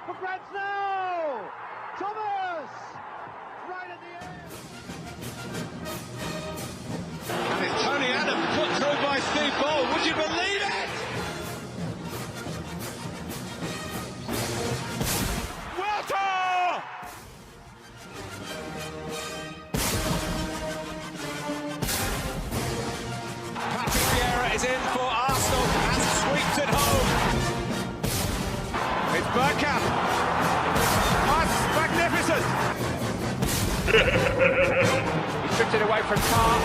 for France now! Thomas! Right at the end! And it's Tony Adams put through by Steve Ball. Would you believe it? Welter! Patrick Vieira is in for Arsenal and sweeps it home. It's bergkamp. That's magnificent. He stripped it away from Carr.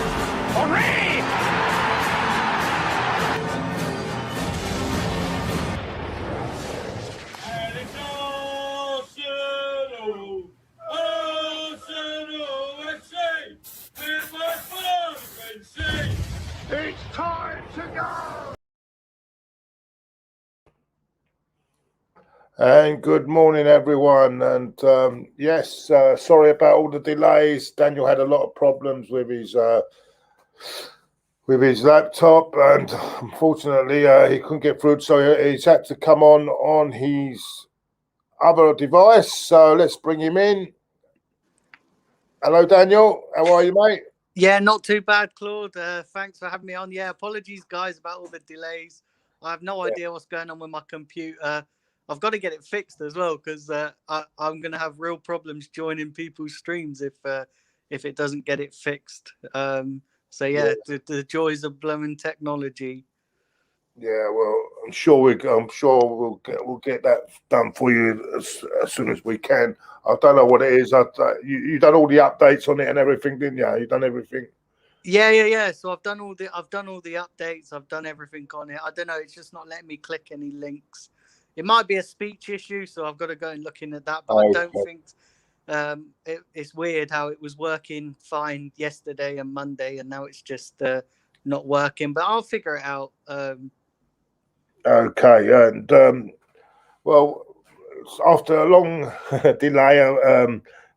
Henry! And it's Arsenal FC, with my fluency. It's time to go! And good morning, everyone. And yes, sorry about all the delays. Daniel had a lot of problems with his laptop, and unfortunately, he couldn't get through. So he's had to come on his other device. So let's bring him in. Hello, Daniel. How are you, mate? Yeah, not too bad, Claude. Thanks for having me on. Yeah, apologies, guys, about all the delays. I have no idea what's going on with my computer. I've got to get it fixed as well, because I'm going to have real problems joining people's streams if it doesn't get it fixed. So yeah, the joys of blooming technology. Yeah, well, I'm sure we'll get that done for you as soon as we can. I don't know what it is. You done all the updates on it and everything, didn't you? You done everything. Yeah. So I've done all the updates. I've done everything on it. I don't know. It's just not letting me click any links. It might be a speech issue, so I've got to go and look into that. But I don't think it's weird how it was working fine yesterday and Monday, and now it's just not working. But I'll figure it out. Okay, and well, after a long delay,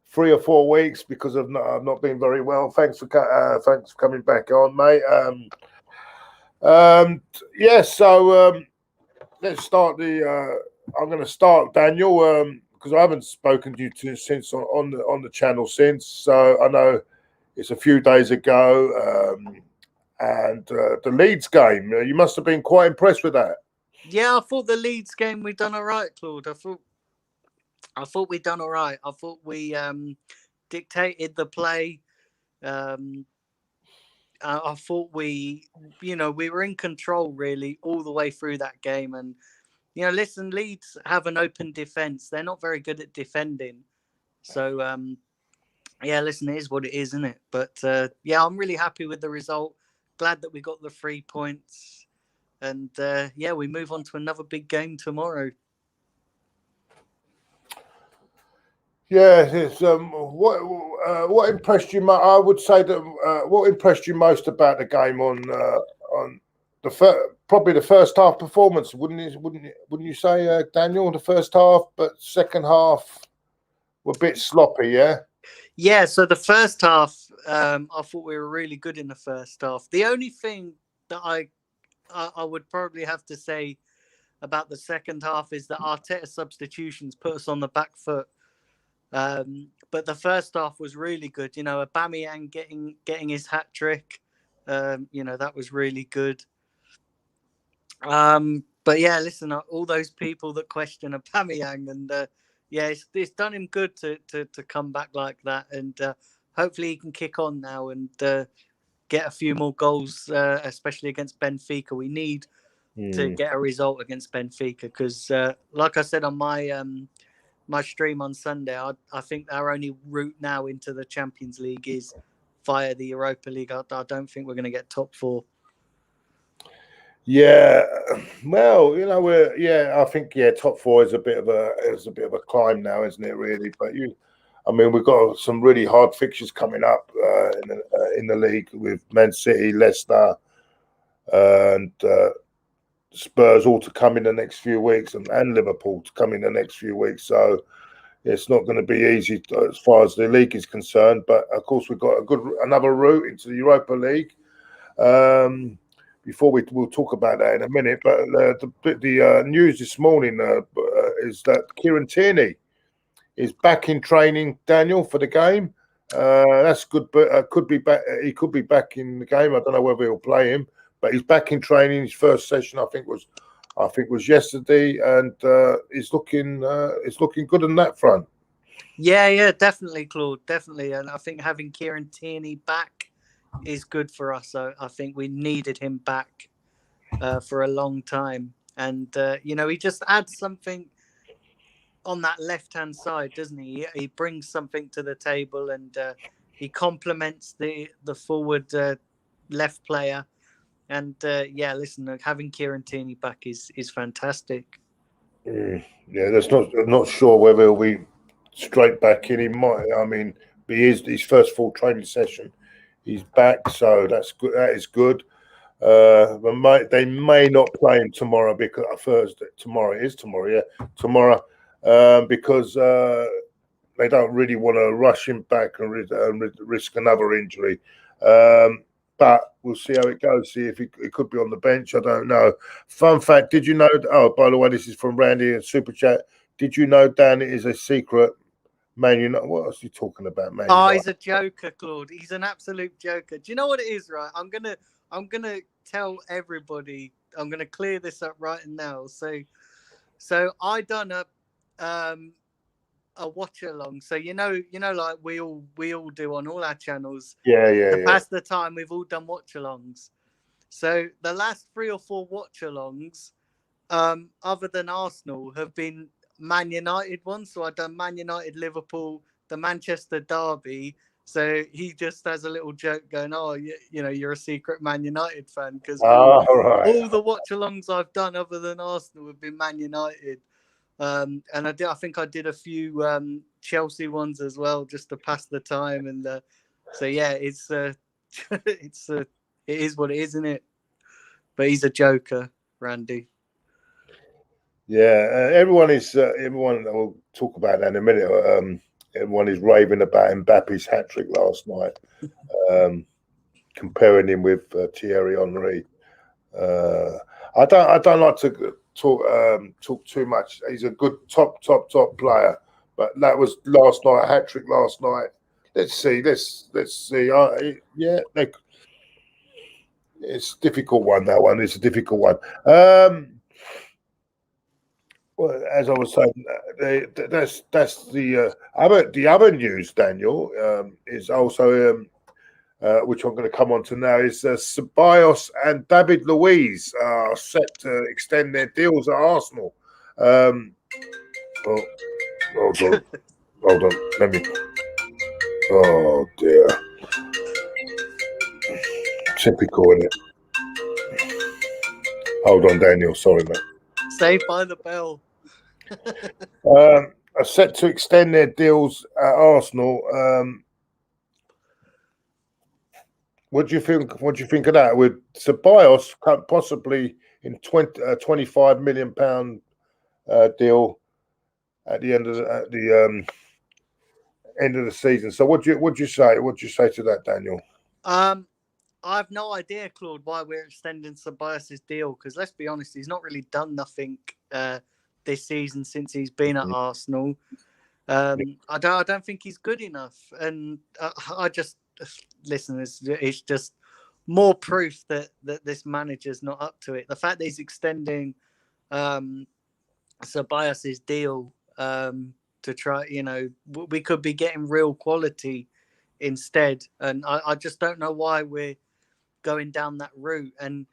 3 or 4 weeks because of not being very well. Thanks for coming back on, mate. So let's start I'm going to start, Daniel, because I haven't spoken to you since on the channel since. So I know it's a few days ago, and the Leeds game. You must have been quite impressed with that. Yeah, I thought the Leeds game we done all right, Claude. I thought we done all right. I thought we dictated the play. I thought we were in control really all the way through that game. And listen, Leeds have an open defense. They're not very good at defending. So listen, it is what it is, isn't it? But I'm really happy with the result. Glad that we got the 3 points. And we move on to another big game tomorrow. Yeah, it's, what impressed you? I would say that what impressed you most about the game on probably the first half performance, wouldn't you say, Daniel? The first half, but second half were a bit sloppy, yeah. Yeah. So the first half, I thought we were really good in the first half. The only thing that I would probably have to say about the second half is that Arteta substitutions put us on the back foot. But the first half was really good. Aubameyang getting his hat trick. That was really good. But yeah, listen, all those people that question Aubameyang, and it's done him good to come back like that, and hopefully he can kick on now and get a few more goals, especially against Benfica. We need to get a result against Benfica because, like I said on my stream on Sunday, I think our only route now into the Champions League is via the Europa League. I don't think we're going to get top 4. Yeah, well, I think top 4 is a bit of a climb now, isn't it? Really, but we've got some really hard fixtures coming up in the league with Man City, Leicester, and Spurs all to come in the next few weeks, and Liverpool to come in the next few weeks. So it's not going to be easy as far as the league is concerned. But of course, we've got another route into the Europa League. We'll talk about that in a minute. But the news this morning is that Kieran Tierney is back in training, Daniel, for the game. That's good, but could be back. He could be back in the game. I don't know whether he'll play him, but he's back in training. His first session, I think, was yesterday, and it's looking good on that front. Yeah, definitely, Claude, definitely. And I think having Kieran Tierney back is good for us. I think we needed him back for a long time, and he just adds something on that left-hand side, doesn't he? He brings something to the table, and he complements the forward left player. And listen, having Kieran Tierney back is fantastic. Yeah, that's not sure whether he'll be straight back in. He might. I mean, he is his first full training session. He's back, so that's good. That is good. But they may not play him tomorrow because Thursday. Tomorrow it is tomorrow. Yeah, tomorrow. Because they don't really want to rush him back and risk another injury. But we'll see how it goes. See if he could be on the bench. I don't know. Fun fact: did you know? Oh, by the way, this is from Randy in Super Chat. Did you know, Dan, it is a secret Man United? What else are you talking about, Man United? He's a joker, Claude. He's an absolute joker. Do you know what it is, right? I'm gonna tell everybody. I'm gonna clear this up right now. So I done a watch along. So you know, like we all do on all our channels. Yeah. Past the time, we've all done watch alongs. So the last 3 or 4 watch alongs, other than Arsenal, have been Man United ones. So I've done Man United, Liverpool, the Manchester derby. So he just has a little joke going, "Oh, you're a secret Man United fan," because all the watch alongs I've done other than Arsenal have been Man United. And I think I did a few Chelsea ones as well, just to pass the time. And so yeah, it is what it is, isn't it? But he's a joker, Randy. Yeah, everyone we'll talk about that in a minute. Everyone is raving about Mbappe's hat trick last night, comparing him with Thierry Henry. I don't like to talk too much. He's a good top player, but that was last night, a hat trick last night. Let's see. It's a difficult one. That one. It's a difficult one. Well, as I was saying, that's the other news. Daniel is also. Which I'm going to come on to now, is Ceballos and David Luiz are set to extend their deals at Arsenal. Hold on. Let me. Oh dear. Typical, isn't it? Hold on, Daniel. Sorry, mate. Saved by the bell. Are set to extend their deals at Arsenal. What do you think? What do you think of that? With Ceballos possibly in £25 million deal at the end of the end of the season. So what do you say? What do you say to that, Daniel? I have no idea, Claude, why we're extending Ceballos' deal. Because let's be honest, he's not really done nothing this season since he's been at Arsenal. I don't think he's good enough, and I just. Listen, it's just more proof that this manager's not up to it. The fact that he's extending Ceballos' deal to try, we could be getting real quality instead. And I just don't know why we're going down that route. And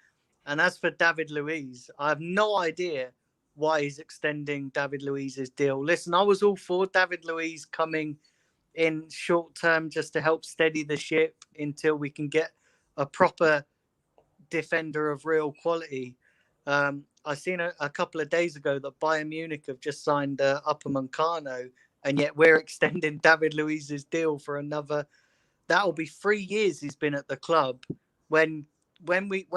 as for David Luiz, I have no idea why he's extending David Luiz's deal. Listen, I was all for David Luiz coming in short term just to help steady the ship until we can get a proper defender of real quality. I seen a couple of days ago that Bayern Munich have just signed Upamecano, and yet we're extending David Luiz's deal for another. That'll be 3 years he's been at the club. When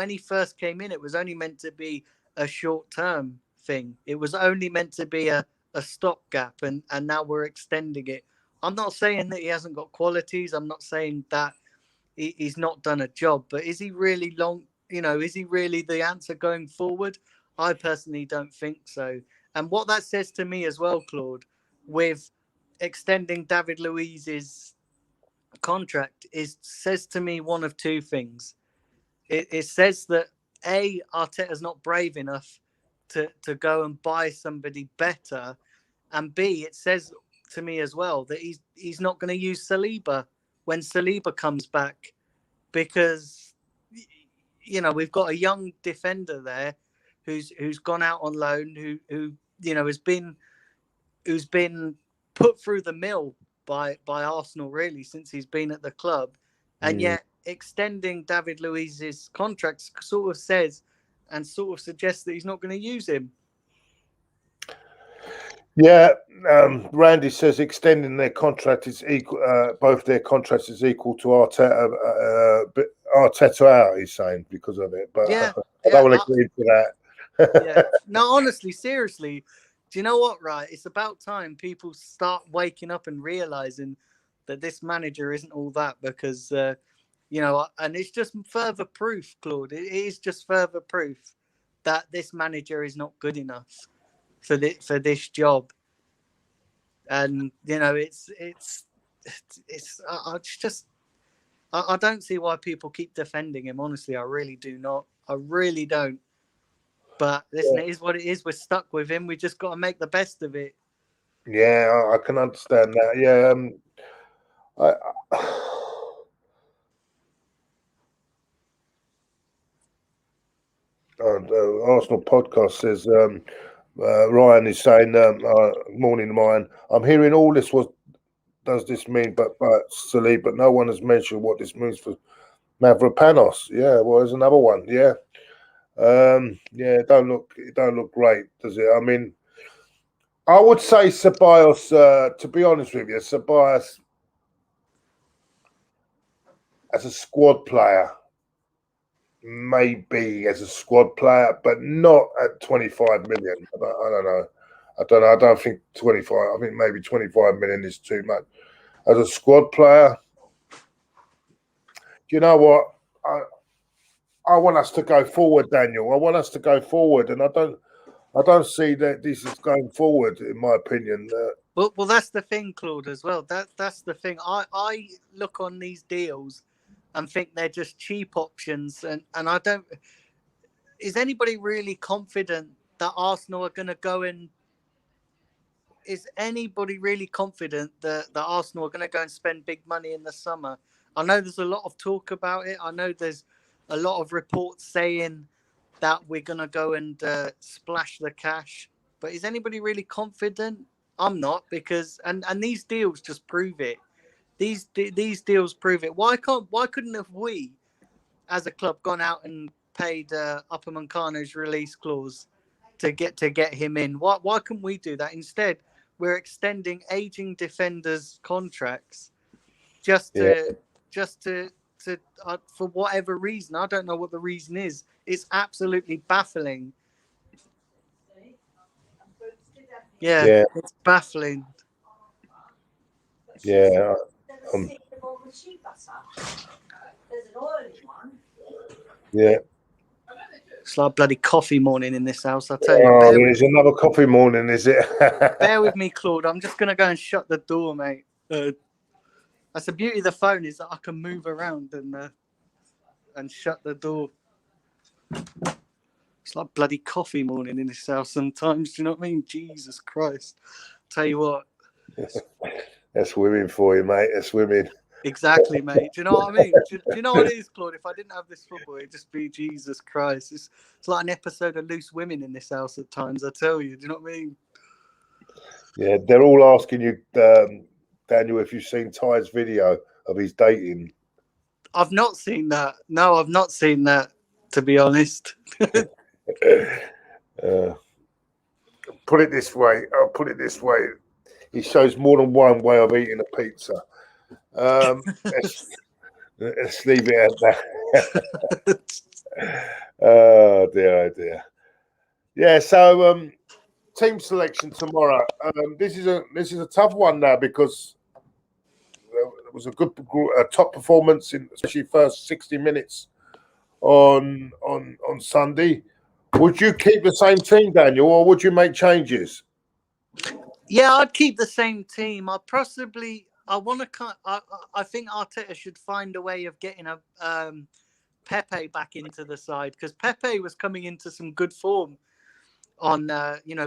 he first came in, it was only meant to be a short term thing. It was only meant to be a stopgap, and now we're extending it. I'm not saying that he hasn't got qualities. I'm not saying that he's not done a job, but is he really is he really the answer going forward? I personally don't think so. And what that says to me as well, Claude, with extending David Luiz's contract, says to me one of two things. It says that A, Arteta's not brave enough to go and buy somebody better, and B, it says to me as well that he's not going to use Saliba when Saliba comes back, because we've got a young defender there who's gone out on loan, who who's been put through the mill by Arsenal really since he's been at the club, and yet extending David Luiz's contract sort of says and sort of suggests that he's not going to use him. Yeah, Randy says extending their contract is equal. Both their contracts is equal to Arteta. Arteta out, he's saying, because of it. But I don't want to agree to that. No, honestly, seriously, do you know what? Right, it's about time people start waking up and realizing that this manager isn't all that, because and it's just further proof, Claude. It is just further proof that this manager is not good enough for this job. And I don't see why people keep defending him. Honestly, I really do not. I really don't. But listen, It is what it is. We're stuck with him. We just got to make the best of it. Yeah, I can understand that. Yeah, Arsenal podcast says Ryan is saying, morning, Ryan. I'm hearing all this. What does this mean? But Saliba, but no one has mentioned what this means for Mavropanos. Yeah, well, there's another one. Yeah, it don't look great, does it? I mean, I would say Ceballos. To be honest with you, Ceballos as a squad player. Maybe as a squad player, but not at 25 million. I don't know. I don't think 25. I think maybe 25 million is too much. As a squad player, you know what? I want us to go forward, Daniel. I want us to go forward, and I don't see that this is going forward, in my opinion. Well, that's the thing, Claude, as well. That's the thing. I look on these deals and think they're just cheap options. And I don't... Is anybody really confident that Arsenal are going to go and... Is anybody really confident that Arsenal are going to go and spend big money in the summer? I know there's a lot of talk about it. I know there's a lot of reports saying that we're going to go and splash the cash. But is anybody really confident? I'm not, because... And these deals just prove it. These deals prove it. Why couldn't have we, as a club, gone out and paid Upamecano's release clause to get him in? Why couldn't we do that? Instead, we're extending aging defenders' contracts just to for whatever reason. I don't know what the reason is. It's absolutely baffling. Yeah. It's baffling. Yeah. Yeah. It's like bloody coffee morning in this house, I tell you. There's another coffee morning, is it? Bear with me, Claude. I'm just going to go and shut the door, mate. That's the beauty of the phone, is that I can move around and shut the door. It's like bloody coffee morning in this house sometimes. Do you know what I mean? Jesus Christ. Tell you what. That's women for you, mate. That's women. Exactly, mate. Do you know what I mean? Do you know what it is, Claude? If I didn't have this football, it'd just be Jesus Christ. It's like an episode of Loose Women in this house at times, I tell you. Do you know what I mean? Yeah, they're all asking you, Daniel, if you've seen Ty's video of his dating. I've not seen that. No, I've not seen that, to be honest. Put it this way. I'll put it this way. He shows more than one way of eating a pizza. Let's leave it at that. Oh dear. Yeah, so team selection tomorrow. This is a tough one now, because it was a good top performance in especially first 60 minutes on Sunday. Would you keep the same team, Daniel, or would you make changes? Yeah, I'd keep the same team. I want to. I think Arteta should find a way of getting a Pepe back into the side, because Pepe was coming into some good form on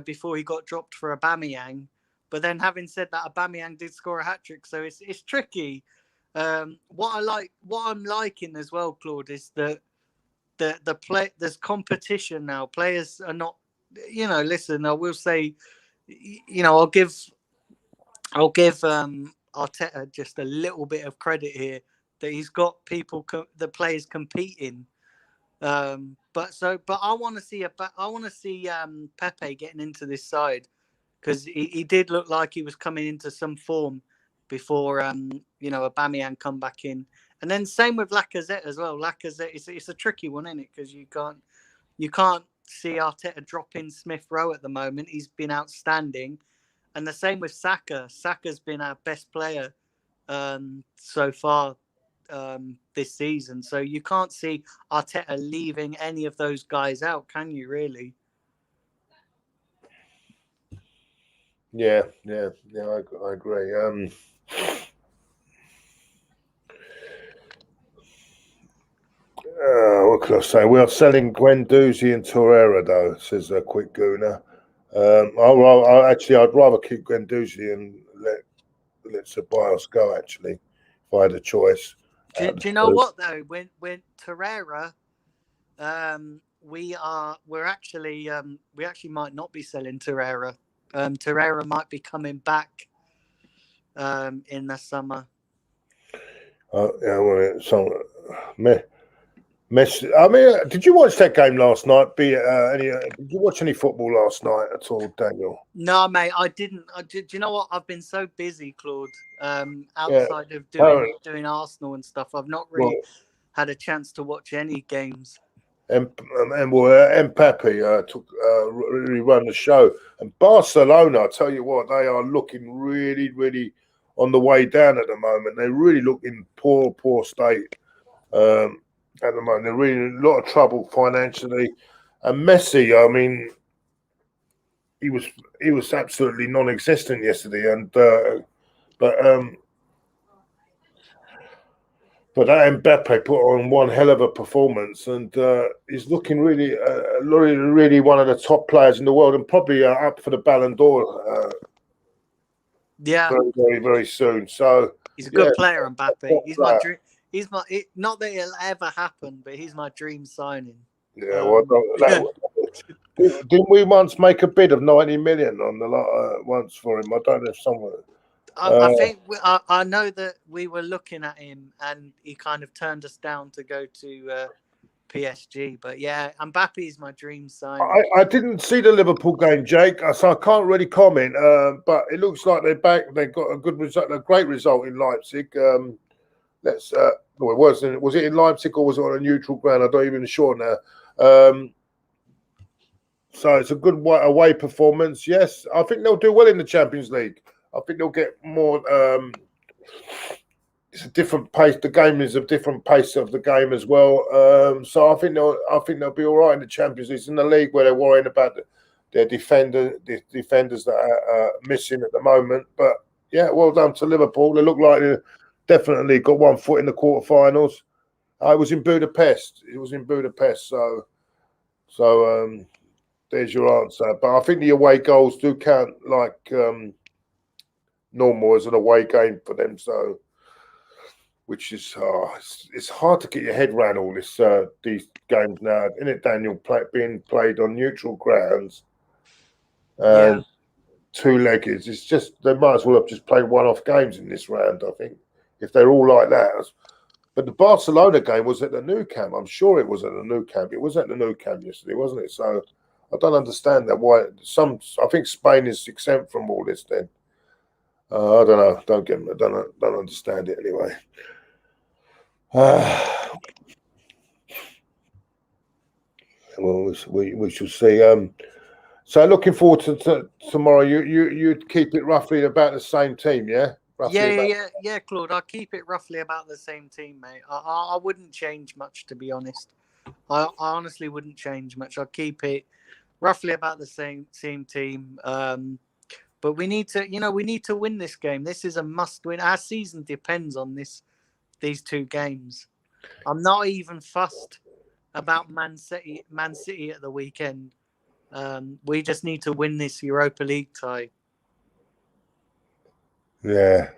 before he got dropped for Aubameyang. But then, having said that, Aubameyang did score a hat-trick, so it's tricky. What I'm liking as well, Claude, is that there's competition now. Players are not, listen, I will say, I'll give Arteta just a little bit of credit here that he's got the players competing. But I want to see Pepe getting into this side, because he did look like he was coming into some form before Aubameyang come back in. And then same with Lacazette as well. Lacazette, it's a tricky one, isn't it? Because you can't see Arteta dropping Smith Rowe at the moment. He's been outstanding. And the same with Saka. Saka's been our best player so far this season. So you can't see Arteta leaving any of those guys out, can you, really? Yeah, I agree. What can I say? We are selling Guendouzi and Torreira, though, says a quick Gooner. I'd rather keep Guendouzi and let Ceballos go, actually, if I had a choice. Do you know what, though? When Torreira, we actually might not be selling Torreira. Torreira might be coming back in the summer. I mean, did you watch that game last night? Did you watch any football last night at all, Daniel? No, mate, I didn't. Do you know what? I've been so busy, Claude. Outside of doing Arsenal and stuff, I've not really had a chance to watch any games. And Mbappe really run the show. And Barcelona, I tell you what, they are looking really, really on the way down at the moment. They really look in poor state. At the moment, they're really in a lot of trouble financially. And Messi, I mean, he was absolutely non-existent yesterday. And but that Mbappe put on one hell of a performance, and he's looking really, really one of the top players in the world, and probably up for the Ballon d'Or. Very, very, very soon. So he's a good player, Mbappe. He's my dream. Not that it'll ever happen, but he's my dream signing. Yeah, didn't we once make a bid of 90 million on the lot once for him? I don't know if someone. I think I know that we were looking at him, and he kind of turned us down to go to PSG. But yeah, Mbappe is my dream signing. I didn't see the Liverpool game, Jake, so I can't really comment. But it looks like they're back. They got a good result, a great result in Leipzig. Was it in Leipzig or was it on a neutral ground? I'm not even sure now. So it's a good away performance. Yes, I think they'll do well in the Champions League. I think they'll get more. It's a different pace. The game is a different pace of the game as well. So I think they'll be all right in the Champions League. It's in the league where they're worrying about their defenders that are missing at the moment. But yeah, well done to Liverpool. They look like they're definitely got one foot in the quarterfinals. I was in Budapest. It was in Budapest. So there's your answer. But I think the away goals do count like normal as an away game for them. So, which is it's hard to get your head around all this these games now, isn't it, Daniel? Being played on neutral grounds and two-legged. It's just they might as well have just played one-off games in this round. I think if they're all like that. But the Barcelona game was at the Nou Camp. I'm sure it was at the Nou Camp. It was at the Nou Camp yesterday, wasn't it? So I don't understand that. Why I think Spain is exempt from all this. Then I don't know. Don't understand it anyway. Well, we shall see. So looking forward to tomorrow. You'd keep it roughly about the same team, yeah? Yeah, Claude. I'll keep it roughly about the same team, mate. I wouldn't change much, to be honest. I honestly wouldn't change much. I'd keep it roughly about the same team. But we need to win this game. This is a must-win. Our season depends on these two games. I'm not even fussed about Man City at the weekend. We just need to win this Europa League tie. Yeah.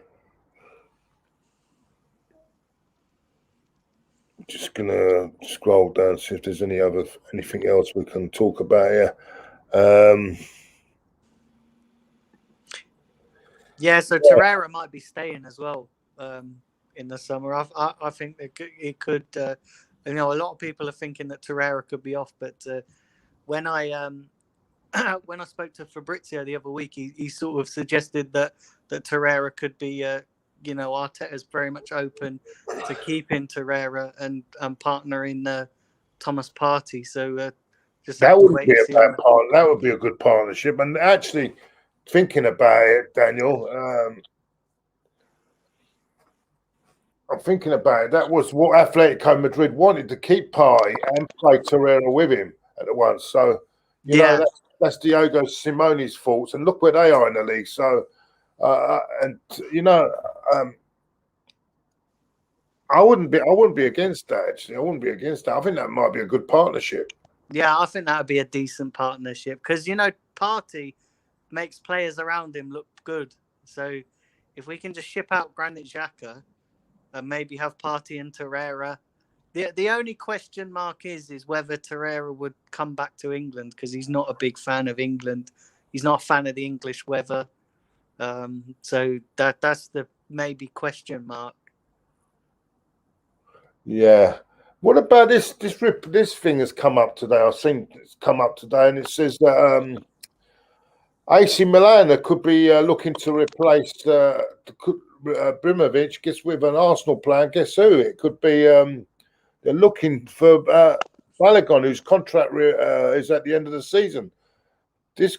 Just gonna scroll down, see if there's anything else we can talk about here. Yeah, so Torreira might be staying as well in the summer. I think it could. A lot of people are thinking that Torreira could be off, but when I when I spoke to Fabrizio the other week, he sort of suggested that Torreira could be. Arteta's very much open to keeping Torreira and partnering Thomas Partey. So just that would be a bad part. That would be a good partnership. And actually, thinking about it, Daniel, I'm thinking about it. That was what Atletico Madrid wanted, to keep Partey and play Torreira with him at once. So you know that's Diogo Simeone's faults, and look where they are in the league. So. I wouldn't be against that. Actually, I wouldn't be against that. I think that might be a good partnership. Yeah, I think that would be a decent partnership because Partey makes players around him look good. So if we can just ship out Granit Xhaka and maybe have Partey and Torreira, the only question mark is whether Torreira would come back to England because he's not a big fan of England. He's not a fan of the English weather. So that's the maybe question mark. Yeah. What about this thing has come up today? I've seen it's come up today, and it says that AC Milan could be looking to replace Ibrahimovic. Guess with an Arsenal player. Guess who? It could be. They're looking for Bellerin, whose contract is at the end of the season. This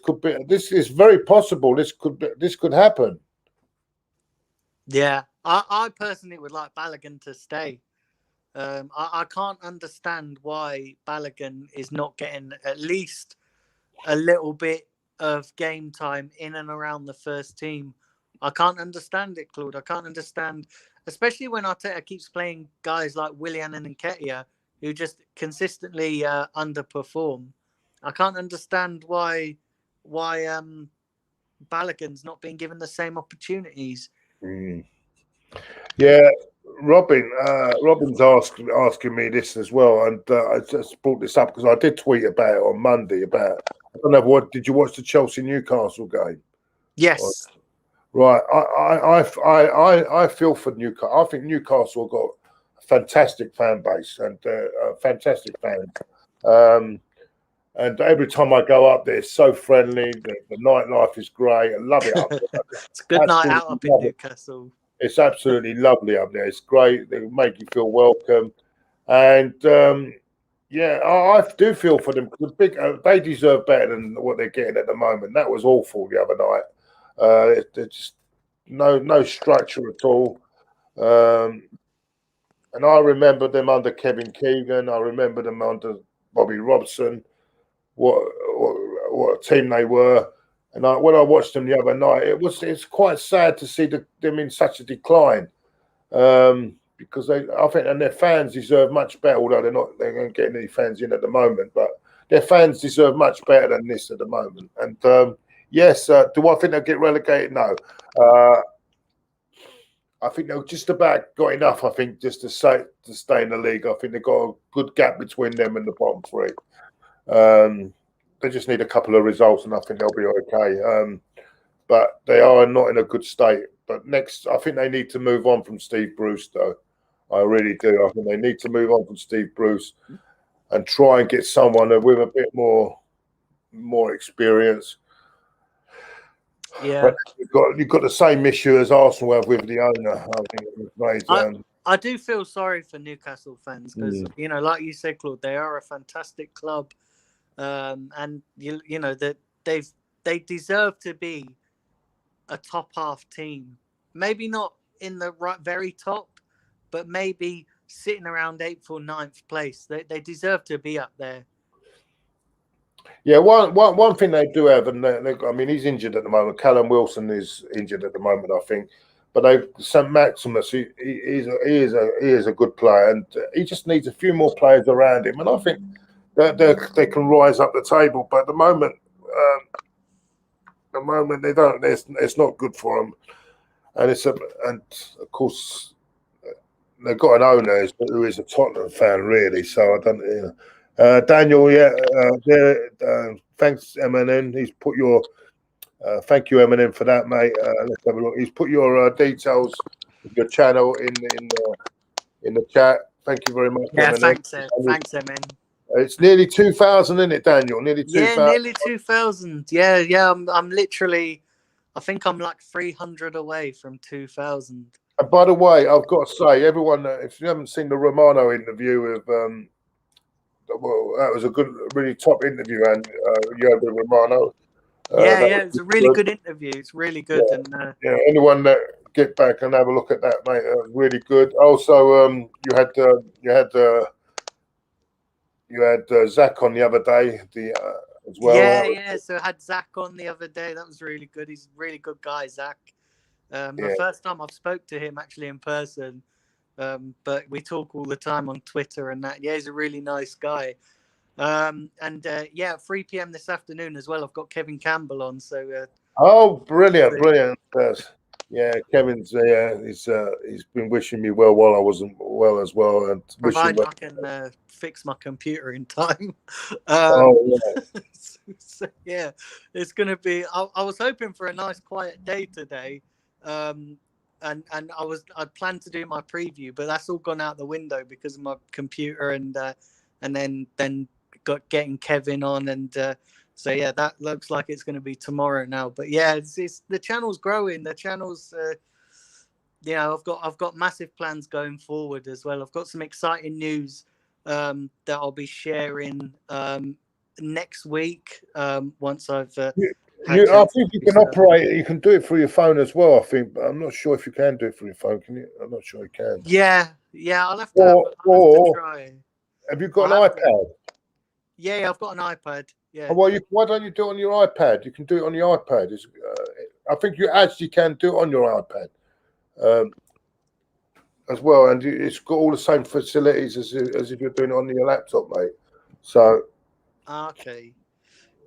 is very possible. This could happen. Yeah, I personally would like Bellerin to stay. I can't understand why Bellerin is not getting at least a little bit of game time in and around the first team. I can't understand it, Claude. I can't understand, especially when Arteta keeps playing guys like Willian and Nketiah, who just consistently underperform. I can't understand why Ballaghan's not being given the same opportunities. Yeah, Robin's asking me this as well, and I just brought this up because I did tweet about it on Monday. I don't know did you watch the Chelsea Newcastle game? Yes. Right. I feel for Newcastle. I think Newcastle got a fantastic fan base and fantastic fans. And every time I go up there, it's so friendly. The nightlife is great. I love it up there. It's a good night out up in Newcastle. It's absolutely lovely up there. It's great. They make you feel welcome. And, I do feel for them. They deserve better than what they're getting at the moment. That was awful the other night. It's just no structure at all. And I remember them under Kevin Keegan. I remember them under Bobby Robson. What a team they were. And when I watched them the other night, it's quite sad to see them in such a decline, because I think their fans deserve much better. Although they're not getting any fans in at the moment, but their fans deserve much better than this at the moment. And yes, do I think they'll get relegated? No. I think they've just about got enough. I think just to stay in the league. I think they've got a good gap between them and the bottom three. They just need a couple of results, and I think they'll be okay. But they are not in a good state. But next, I think they need to move on from Steve Bruce, though. I really do. I think they need to move on from Steve Bruce and try and get someone with a bit more experience. Yeah, but you've got the same issue as Arsenal have with the owner. I do feel sorry for Newcastle fans because like you said, Claude, they are a fantastic club. And that they deserve to be a top half team. Maybe not in the very top, but maybe sitting around 8th or 9th place. They deserve to be up there. Yeah, one thing they do have, and I mean, he's injured at the moment. Callum Wilson is injured at the moment, I think. But St. Maximus, he is a good player, and he just needs a few more players around him. And I think that they can rise up the table. But at the moment, they don't. It's not good for them. And and of course they've got an owner who is a Tottenham fan, really. So I don't. Daniel, thanks, MNN. He's put your thank you, MNN, for that, mate. Let's have a look. He's put your details of your channel in the chat. Thank you very much. Yeah, MNN. thanks, MN. It's nearly 2,000, isn't it, Daniel? Nearly 2,000. Yeah, nearly 2,000. Yeah. I'm literally, I think I'm like 300 away from 2,000. And by the way, I've got to say, everyone, if you haven't seen the Romano interview with well, that was a really top interview, and you had with Romano. It was a really good interview. It's really good, and anyone that get back and have a look at that, mate, that was really good. Also, you had Zach on the other day, as well. Yeah. So I had Zach on the other day. That was really good. He's a really good guy, Zach. The first time I've spoke to him actually in person. But we talk all the time on Twitter and that. Yeah, he's a really nice guy. At 3 p.m. this afternoon as well, I've got Kevin Campbell on. So brilliant. Yeah, Kevin's he's been wishing me well while I wasn't well as well, and provided I can fix my computer in time. So, yeah, it's gonna be. I was hoping for a nice quiet day today. And I'd planned to do my preview, but that's all gone out the window because of my computer and then getting Kevin on, and so yeah, that looks like it's going to be tomorrow now. But yeah, it's the channel's growing. The channel's I've got massive plans going forward as well. I've got some exciting news that I'll be sharing next week once I've. I think you can operate it. You can do it through your phone as well, I think. But I'm not sure if you can do it through your phone. Can you? I'm not sure you can. Yeah. I'll have to try. Have you got an iPad? Yeah, I've got an iPad. Yeah. Well, why don't you do it on your iPad? You can do it on your iPad. I think you actually can do it on your iPad as well, and it's got all the same facilities as if you're doing it on your laptop, mate. So. Okay.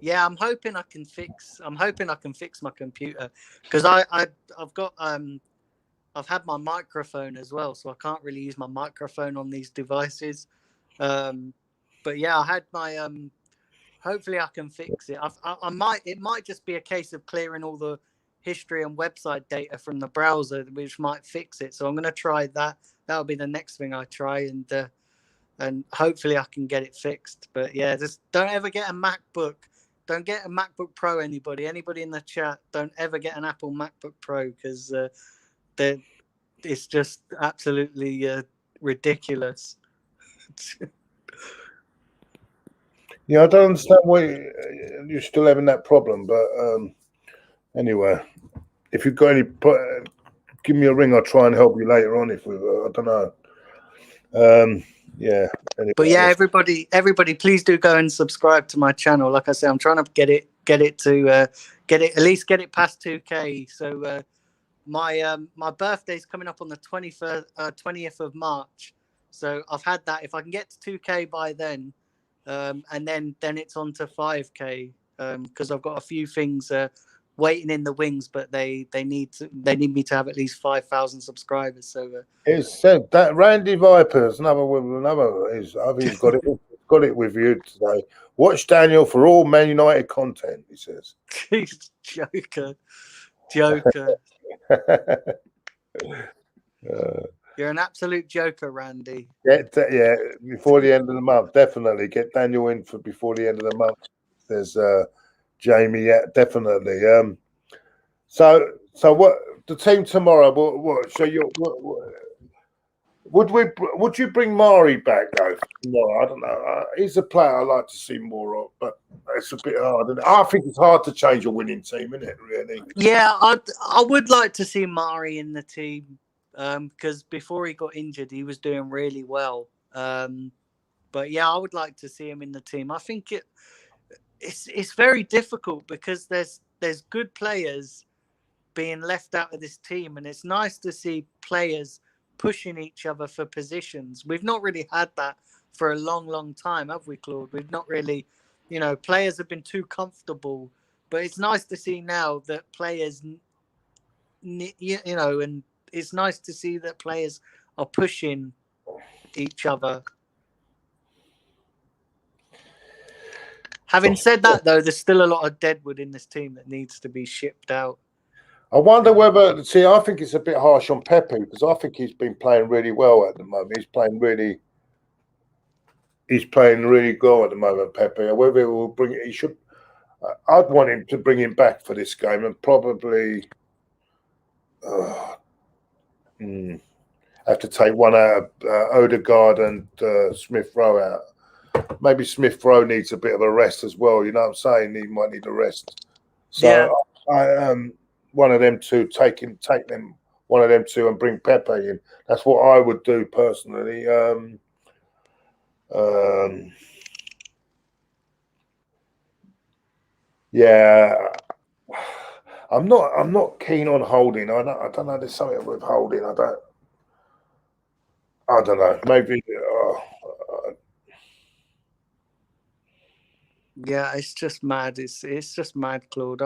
Yeah, I'm hoping I can fix my computer because I've got I've had my microphone as well, so I can't really use my microphone on these devices. But yeah, I had my hopefully I can fix it. It might just be a case of clearing all the history and website data from the browser, which might fix it. So I'm going to try that. That'll be the next thing I try, and hopefully I can get it fixed. But yeah, just don't ever get a MacBook. Don't get a MacBook Pro, anybody in the chat. Don't ever get an Apple MacBook Pro because it's just absolutely ridiculous. Yeah, I don't understand why you're still having that problem. But anyway, if you've got any, give me a ring. I'll try and help you later on. If I don't know. Yeah. Anyway, but yeah, everybody, please do go and subscribe to my channel. Like I say, I'm trying to get it past 2K. So my birthday's coming up on the 20th of March. So I've had that. If I can get to 2K by then, and then it's on to 5K because I've got a few things waiting in the wings, but they need me to have at least 5,000 subscribers. So it's said that Randy Vipers, I think he's got it with you today. Watch Daniel for all Man United content, he says. Joker. You're an absolute joker, Randy. Yeah, before the end of the month, definitely get Daniel in for before the end of the month. There's Jamie, yeah, definitely. So what the team tomorrow? What? So would you bring Mari back though? No, I don't know. He's a player I like to see more of, but it's a bit hard. I think it's hard to change a winning team, isn't it? Really? Yeah, I would like to see Mari in the team. because before he got injured, he was doing really well. But yeah, I would like to see him in the team. I think it's very difficult because there's good players being left out of this team, and it's nice to see players pushing each other for positions. We've not really had that for a long time, have we, Claude? We've not really, players have been too comfortable, but it's nice to see now that players, and it's nice to see that players are pushing each other. Having said that, though, there's still a lot of deadwood in this team that needs to be shipped out. I wonder whether, I think it's a bit harsh on Pepe because I think he's been playing really well at the moment. He's playing really good at the moment, Pepe. Whether it will bring it, he should. I'd want him to bring him back for this game and probably have to take one out of Odegaard and Smith Rowe out. Maybe Smith Rowe needs a bit of a rest as well. You know what I'm saying? He might need a rest. So yeah. One of them two, take them, one of them two, and bring Pepe in. That's what I would do personally. Yeah, I'm not keen on Holding. I don't know. There's something with Holding. I don't know. Maybe. Yeah, it's just mad. It's just mad, Claude.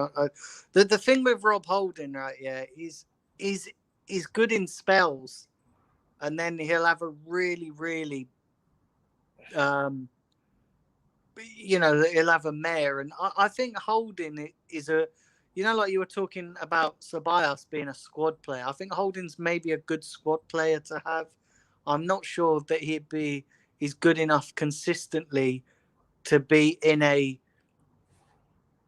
The thing with Rob Holding, right? Yeah, he's good in spells, and then he'll have a really, he'll have a mare. And I think Holding is like you were talking about Ceballos being a squad player. I think Holding's maybe a good squad player to have. I'm not sure that he's good enough consistently to be in a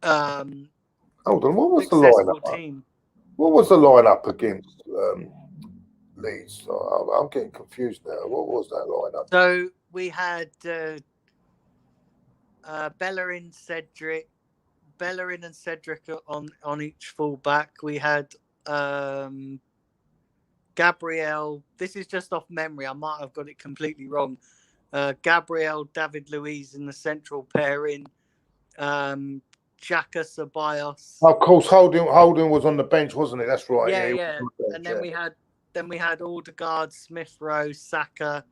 hold on, what was the lineup? Team. What was the lineup against Leeds? I'm getting confused now. What was that lineup? So we had Bellerin and Cedric on each fullback. We had Gabriel. This is just off memory. I might have got it completely wrong. Gabriel, David Luiz in the central pairing. Xhaka, Ceballos. Of course, Holding was on the bench, wasn't it? That's right. Yeah. And then we had Odegaard, Smith Rowe, Saka,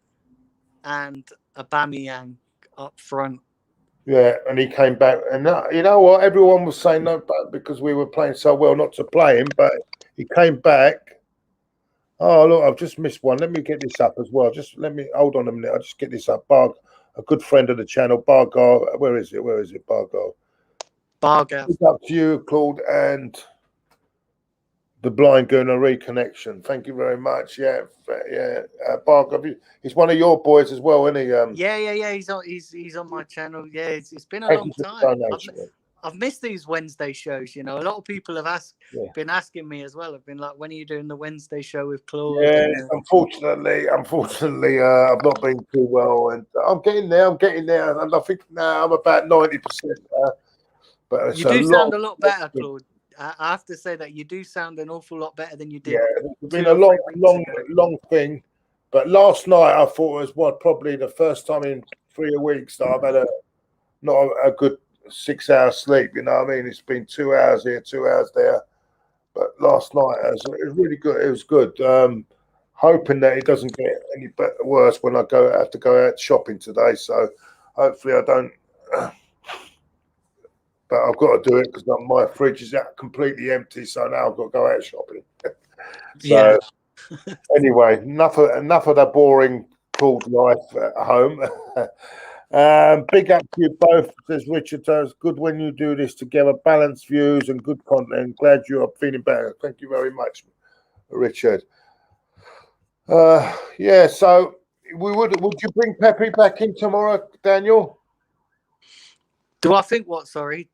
and aubameyang up front. Yeah, and he came back, and you know what? Everyone was saying no, but because we were playing so well, not to play him, but he came back. Oh, look, I've just missed one. Let me get this up as well. Just let me hold on a minute. I'll just get this up. A good friend of the channel, Bargar. Where is it? Bargar. It's up to you, Claude, and the Blind Gooner reconnection. Thank you very much. Yeah. Bargar, he's one of your boys as well, isn't he? Yeah. He's on my channel. Yeah, it's been a long time. I've missed these Wednesday shows. A lot of people have been asking me as well. I've been like, when are you doing the Wednesday show with Claude? Yeah, unfortunately, I've not been too well, and I'm getting there. And I think now I'm about 90%. But you do sound a lot better, Claude. I have to say that you do sound an awful lot better than you did. Yeah, it's been a long thing. But last night I thought it was probably the first time in 3 weeks that I've had not a good 6 hours sleep. You know what I mean? It's been 2 hours here, 2 hours there. But last night it was really good. It was good. Hoping that it doesn't get any worse when I have to go out shopping today. So hopefully I don't. But I've got to do it because my fridge is completely empty. So now I've got to go out shopping. So anyway, enough of that boring cool life at home. Big up to you both, says Richard. It's good when you do this together, balanced views and good content. Glad you are feeling better. Thank you very much, Richard. So would you bring Pepe back in tomorrow, Daniel? Do I think what? Sorry.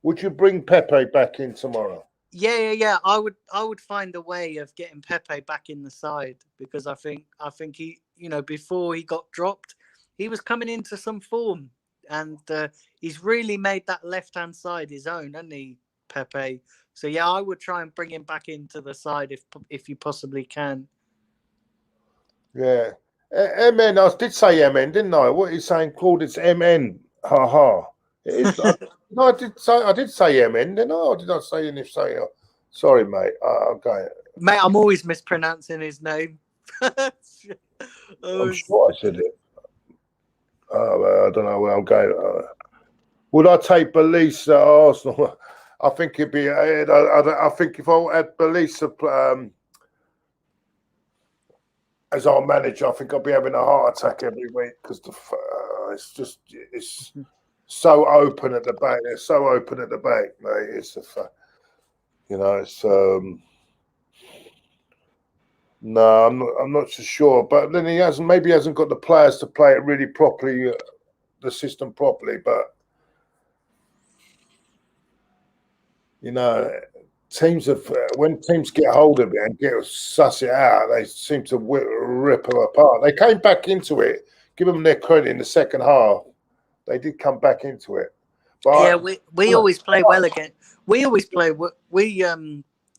Would you bring Pepe back in tomorrow? Yeah. I would find a way of getting Pepe back in the side because I think he, before he got dropped, he was coming into some form, and he's really made that left-hand side his own, hasn't he, Pepe? So yeah, I would try and bring him back into the side if you possibly can. Yeah. MN, I did say MN, didn't I? What are you saying, Claude? It's MN. Ha ha. It is. No, I did say MN, didn't I? Or did I say and if say? Sorry, mate. Okay. Mate, I'm always mispronouncing his name. I'm sure I said it. Well, I don't know where I'm going. Would I take Belize at Arsenal? I think it'd be. I think if I had Belize as our manager, I think I'd be having a heart attack every week because it's so open at the back. They're so open at the back, mate. It's it's. No, I'm not so sure. But then he hasn't got the players to play it really properly, the system properly. But teams when teams get hold of it and suss it out, they seem to rip them apart. They came back into it. Give them their credit in the second half. They did come back into it. But yeah, we always play well against. We always play.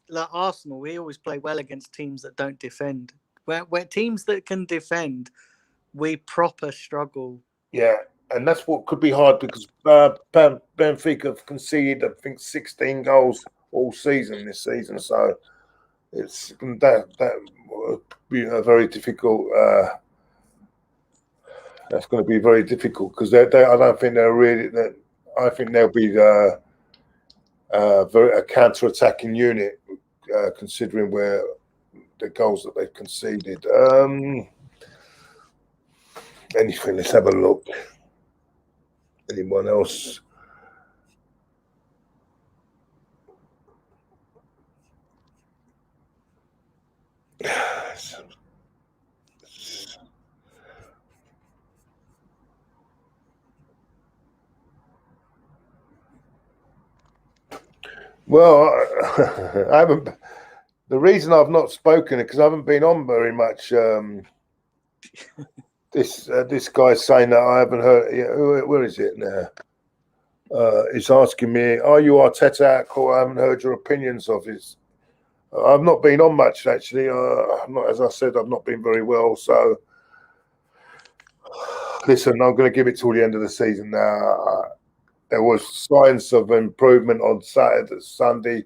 Like Arsenal, we always play well against teams that don't defend. Where teams that can defend, we proper struggle. Yeah, and that's what could be hard because Benfica have conceded, I think, 16 goals all season this season. So it's that would be a very difficult. That's going to be very difficult because I don't think they're really. I think they'll be a counter-attacking unit. Considering where the goals that they've conceded. Anything, let's have a look. Anyone else? Well, I haven't. The reason I've not spoken is because I haven't been on very much. This guy's saying that I haven't heard. Yeah, where is it now? He's asking me, "Are you Arteta out? I haven't heard your opinions of his." I've not been on much actually. As I said, I've not been very well. So, listen, I'm going to give it till the end of the season now. There was signs of improvement on Sunday.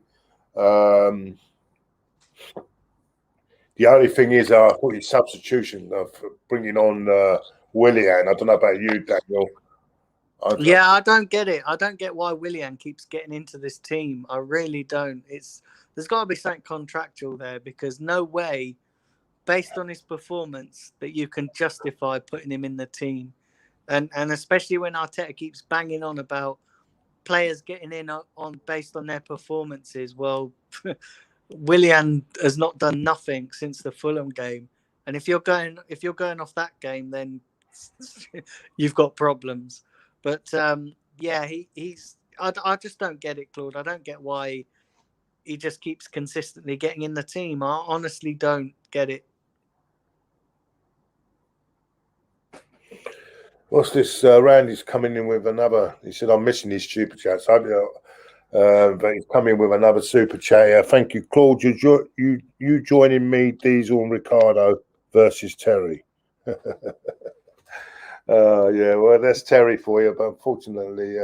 The only thing is, I thought his substitution of bringing on Willian. I don't know about you, Daniel. I don't get it. I don't get why Willian keeps getting into this team. I really don't. There's got to be something contractual there because no way, based on his performance, that you can justify putting him in the team. And especially when Arteta keeps banging on about players getting in on based on their performances. Well, Willian has not done nothing since the Fulham game, and if you're going off that game, then you've got problems. But he's. I just don't get it, Claude. I don't get why he just keeps consistently getting in the team. I honestly don't get it. What's this? Randy's coming in with another. He said, "I'm missing these super chats." But he's coming with another super chat. Thank you, Claude. You joining me, Diesel and Ricardo versus Terry. Well, that's Terry for you, but unfortunately,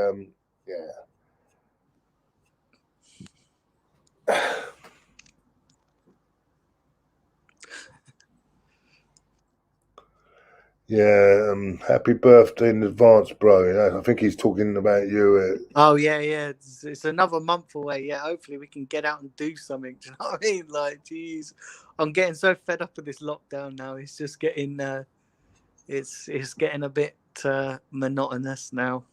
happy birthday in advance, bro. I think he's talking about you. Oh, yeah. It's another month away. Yeah, hopefully we can get out and do something. Do you know what I mean? Like, geez, I'm getting so fed up with this lockdown now. It's just getting, it's getting a bit monotonous now.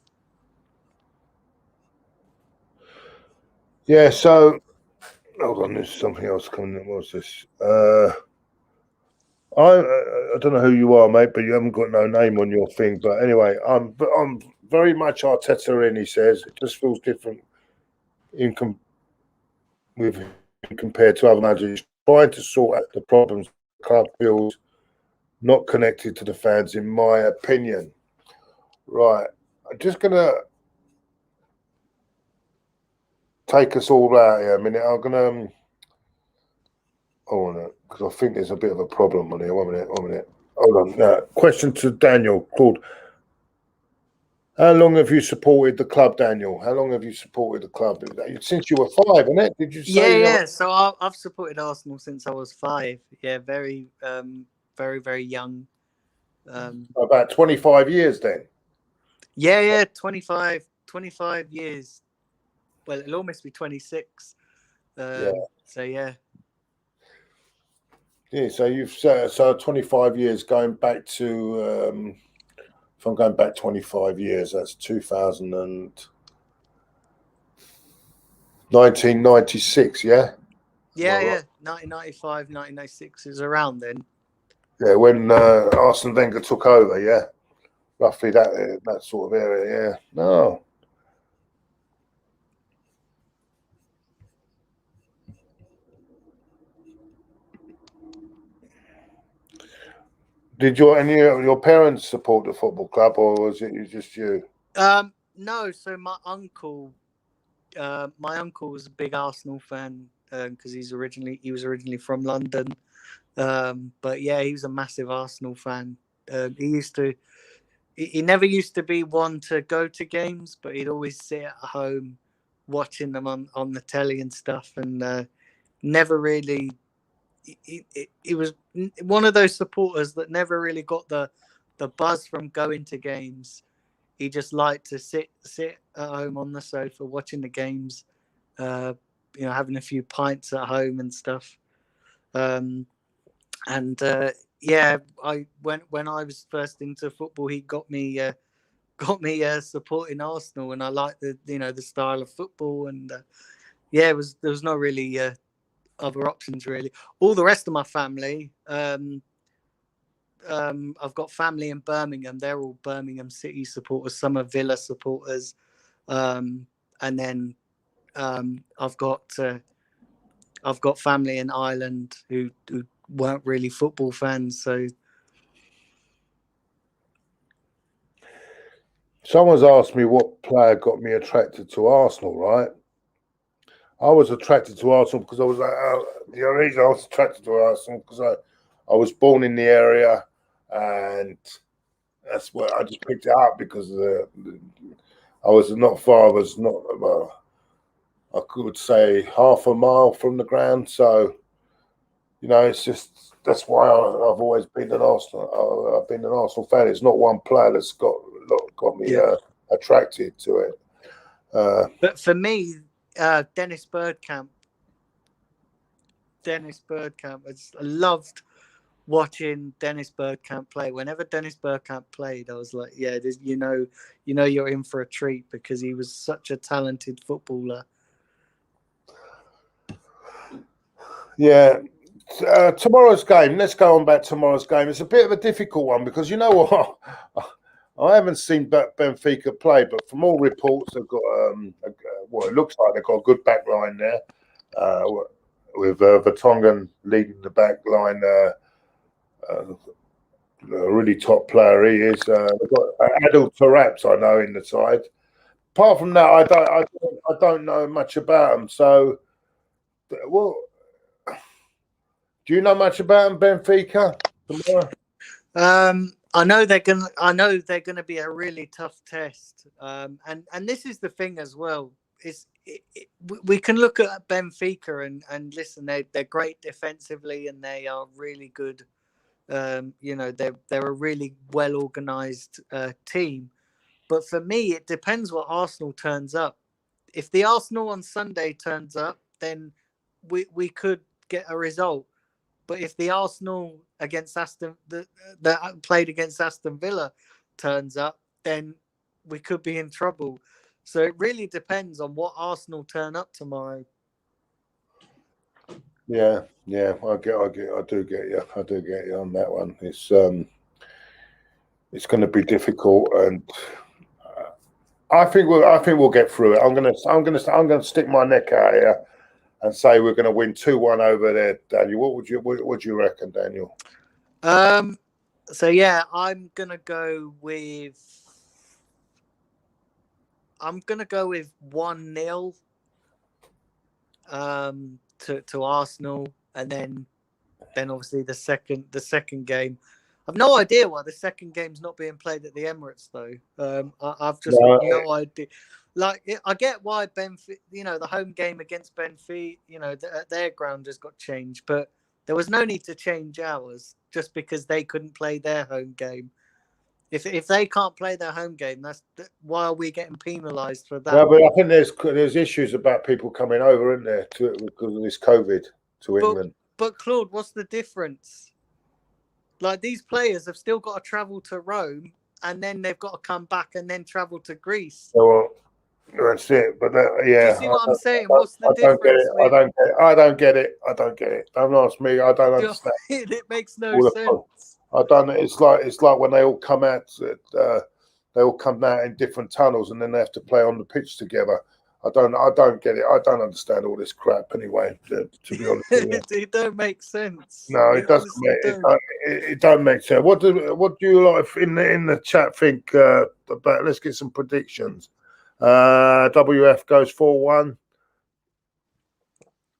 Yeah, so, hold on, there's something else coming in. What's this? I don't know who you are, mate, but you haven't got no name on your thing. But anyway, I'm very much Arteta in. He says it just feels different compared to other managers. Trying to sort out the problems the club feels not connected to the fans, in my opinion. Right, I'm just gonna take us all out here a minute. I'm gonna. Because I think there's a bit of a problem on here. 1 minute. hold on. Question to Daniel, Claude. How long have you supported the club, Daniel? How long have you supported the club? Since you were 5, isn't it? Did you say? Yeah. So I've supported Arsenal since I was 5. Yeah, very, very young. About 25 years then. Yeah, 25 years. Well, it'll almost be 26. Yeah. So yeah. Yeah, so you've 25 years going back to if I'm going back 25 years, that's 1996, yeah? Yeah. 1995, 1996 is around then. Yeah, when Arsene Wenger took over, yeah? Roughly that sort of area, yeah. No. Did your parents support the football club, or was it just you? No, so my uncle was a big Arsenal fan because he was originally from London. But yeah, he was a massive Arsenal fan. He never used to be one to go to games, but he'd always sit at home watching them on the telly and stuff, and never really. He was one of those supporters that never really got the buzz from going to games. He just liked to sit at home on the sofa watching the games, having a few pints at home and stuff. When I was first into football, he got me supporting Arsenal, and I liked the style of football, and there was no really other options really. All the rest of my family, I've got family in Birmingham. They're all Birmingham City supporters. Some are Villa supporters, and then I've got family in Ireland who weren't really football fans. So Someone's asked me what player got me attracted to Arsenal, right? I was attracted to Arsenal because I was the reason I was attracted to Arsenal because I was born in the area, and that's where I just picked it up because I was not far. I was not I could say half a mile from the ground. So it's just that's why I've always been an Arsenal. I've been an Arsenal fan. It's not one player that's got me attracted to it. But for me, Dennis Bergkamp. I loved watching Dennis Bergkamp play. Whenever Dennis Bergkamp played, I was like, yeah, you're in for a treat because he was such a talented footballer. Yeah. Tomorrow's game. Let's go on about tomorrow's game. It's a bit of a difficult one because you know what? I haven't seen Benfica play, but from all reports, they've got it looks like they've got a good back line there with Vertonghen leading the back line. A really top player he is. They've got Adel Tarapt, I know, in the side. Apart from that, I don't know much about them. So, well, do you know much about them, Benfica? Tomorrow? I know they're gonna be a really tough test. And this is the thing as well. We can look at Benfica and listen. They're great defensively and they are really good. They're a really well organized team. But for me, it depends what Arsenal turns up. If the Arsenal on Sunday turns up, then we could get a result. But if the Arsenal against that played against Aston Villa turns up, then we could be in trouble. So it really depends on what Arsenal turn up tomorrow. Yeah, I do get you on that one. It's going to be difficult, and I think we'll get through it. I'm going to stick my neck out here and say we're going to win 2-1 over there, Daniel. What would you reckon, Daniel? So yeah, I'm gonna go with 1-0 to Arsenal, and then obviously the second game. I've no idea why the second game's not being played at the Emirates, though. I've just got no idea. Like, I get why Benfica, the home game against Benfica, their ground has got changed, but there was no need to change ours just because they couldn't play their home game. If they can't play their home game, why are we getting penalised for that? No, but I think there's issues about people coming over, isn't there, because of this COVID to England. But Claude, what's the difference? Like, these players have still got to travel to Rome, and then they've got to come back and then travel to Greece. Well, that's it. But yeah, do you see what I'm saying? What's the difference? I don't get it. Don't ask me. I don't understand. It makes no sense. I don't. It's like when they all come out. They all come out in different tunnels, and then they have to play on the pitch together. I don't get it. I don't understand all this crap anyway. To be honest, it don't make sense. No, it doesn't. It don't make sense. What do you like in the chat think about? Let's get some predictions. WF goes 4-1.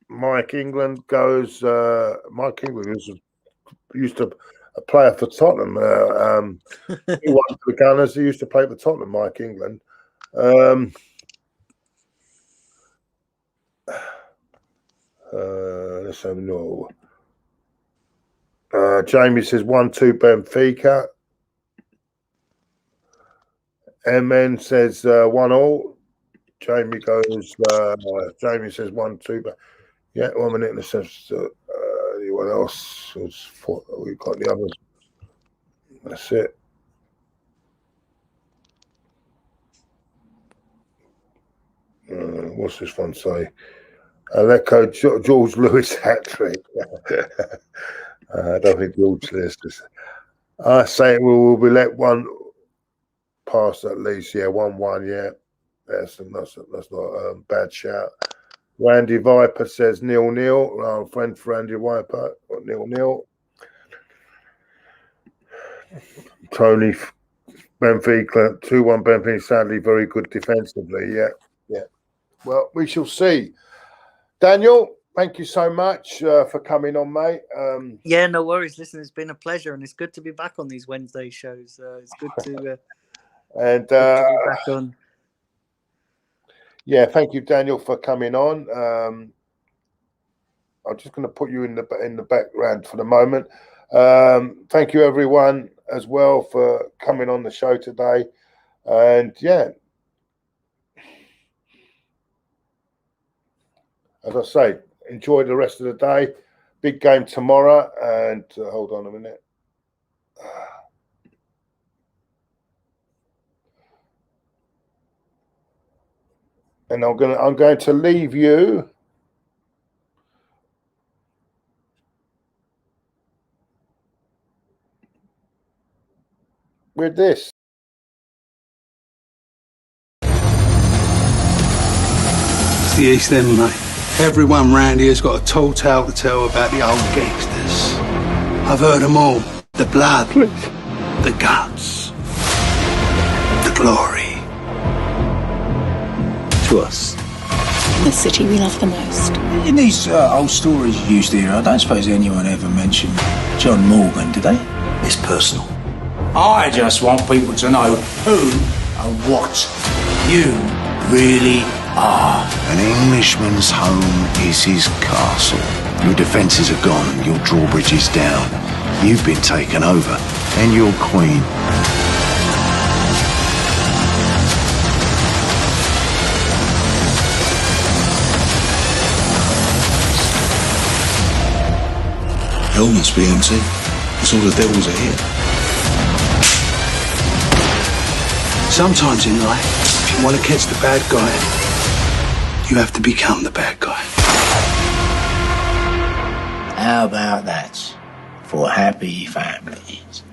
Mike England goes. Mike England used to a player for Tottenham. He won for the Gunners. He used to play for Tottenham. Mike England. Let's have no. Jamie says 1-2 Benfica. MN says 1-1. Jamie goes. Jamie says 1-2. But yeah, 1 minute. And says anyone else? We've got the others. That's it. What's this one say? Aleko George Lewis hat trick. I don't think George Lewis is. I say we will be let one pass at least. Yeah, 1-1. Yeah, that's not a bad shout. Randy Viper says 0-0. Our friend Randy Viper 0-0. Tony Benfica 2-1 Benfica. Sadly, very good defensively. Yeah. Well, we shall see. Daniel, thank you so much for coming on, mate. Yeah, no worries. Listen, it's been a pleasure, and it's good to be back on these Wednesday shows. It's good to be back on. Yeah, thank you, Daniel, for coming on. I'm just going to put you in the background for the moment. Thank you, everyone, as well, for coming on the show today. And yeah. As I say, enjoy the rest of the day. Big game tomorrow, and hold on a minute. And I'm going to leave you with this. It's the East End, mate. Everyone round here's got a tall tale to tell about the old gangsters. I've heard them all. The blood, the guts, the glory. To us. The city we love the most. In these old stories you used to hear, I don't suppose anyone ever mentioned John Morgan, did they? It's personal. I just want people to know who and what you really are. An Englishman's home is his castle. Your defences are gone, your drawbridge is down. You've been taken over, and you're queen. Hell must be empty. It's all the devils are here. Sometimes in life, if you want to catch the bad guy, you have to become the bad guy. How about that for happy families?